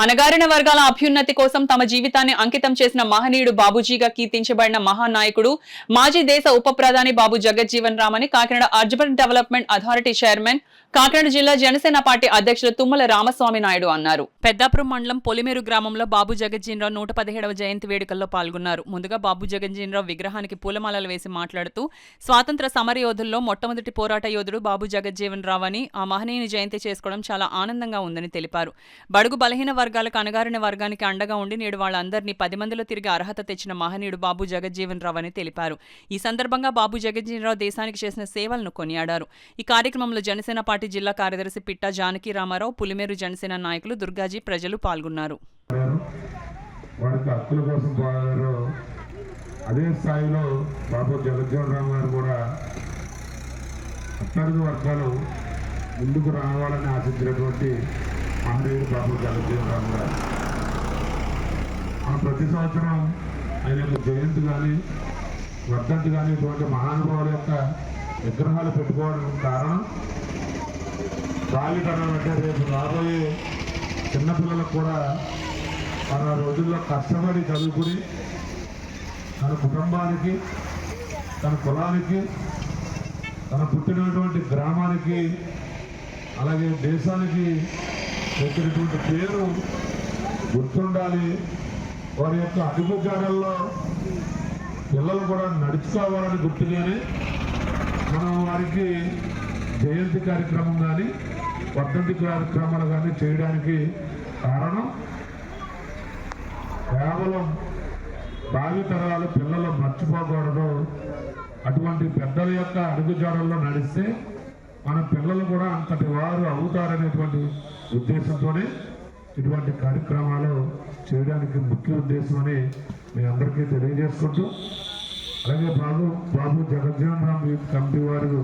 అణగారిన వర్గాల అభ్యున్నతి కోసం తమ జీవితాన్ని అంకితం చేసిన మహనీయుడు బాబూజీగా కీర్తించబడిన మహానాయకుడు మాజీ దేశ ఉప ప్రధాని బాబు జగజ్జీవన్ రామ్ అని Kakinada urban development authority chairman Kakinada జిల్లా జనసేన పార్టీ అధ్యక్షులు తుమ్మల రామస్వామి నాయుడు అన్నారు. పెద్దాపురం మండలం పొలిమేరు గ్రామంలో బాబు జగజ్జీవన్ రావు 117వ జయంతి వేడుకల్లో పాల్గొన్నారు. ముందుగా బాబు జగజ్జీవన్ రావు విగ్రహానికి పూలమాలలు వేసి మాట్లాడుతూ స్వాతంత్ర సమరయోధుల్లో మొట్టమొదటి పోరాట యోధుడు బాబు జగజ్జీవన్ రావు అని, ఆ మహనీయుని జయంతి చేసుకోవడం చాలా ఆనందంగా ఉందని తెలిపారు. బడుగు బలహీన వర్గాలకు అణగారిన వర్గానికి అండగా ఉండి నేడు వాళ్ళందరినీ 10 మందిలో తిరిగి అర్హత తెచ్చిన మహనీయుడు బాబు జగజ్జీవన్ రావు అని తెలిపారు. ఈ సందర్భంగా బాబు జగజ్జీవన్ రావు దేశానికి చేసిన సేవలను కొనియాడారు. ఈ కార్యక్రమంలో జనసేన పార్టీ జిల్లా కార్యదర్శి పిట్టా జానకి రామారావు, పులిమేరు జనసేన నాయకులు, దుర్గాజీ ప్రజలు పాల్గొన్నారు. అదే స్థాయిలో బాబు జగజ్జీవన్ రామ్ గారు కూడా అట్టడుగు వర్గాలు ముందుకు రావాలని ఆశించినటువంటి మహనీయుడు బాబు జగజ్జీవన్ రామ్ గారు. ప్రతి సంవత్సరం ఆయన యొక్క జయంతి కానీ వర్ధంతి కానీ ఇటువంటి మహానుభావుల యొక్క విగ్రహాలు పెట్టుకోవడానికి కారణం బాల్యతనం అంటే రేపు రాబోయే చిన్నపిల్లలకు కూడా మన రోజుల్లో కష్టపడి చదువుకుని తన కుటుంబానికి, తన కులానికి, తన పుట్టినటువంటి గ్రామానికి, అలాగే దేశానికి వచ్చినటువంటి పేరు గుర్తుండాలి. వారి యొక్క అడుగుజాడల్లో పిల్లలు కూడా నడుచుకోవాలని గుర్తుగానే మనం వారికి జయంతి కార్యక్రమం కానీ వర్ధంతి కార్యక్రమాలు కానీ చేయడానికి కారణం కేవలం భావితరాలు పిల్లలు మర్చిపోకూడదు. అటువంటి పెద్దల యొక్క అడుగుజాడల్లో నడిస్తే మన పిల్లలు కూడా అంతటి వారు అవుతారనేటువంటి ఉద్దేశంతోనే ఇటువంటి కార్యక్రమాలు చేయడానికి ముఖ్య ఉద్దేశం అని మీ అందరికీ తెలియజేసుకుంటూ, అలాగే బాబు జగజ్జీవన్ రామ్ కమిటీ వారు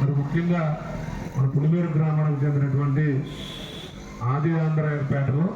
మరి ముఖ్యంగా మన పులిమేరు గ్రామానికి చెందినటువంటి ఆది ఆంధ్రాయపేటలో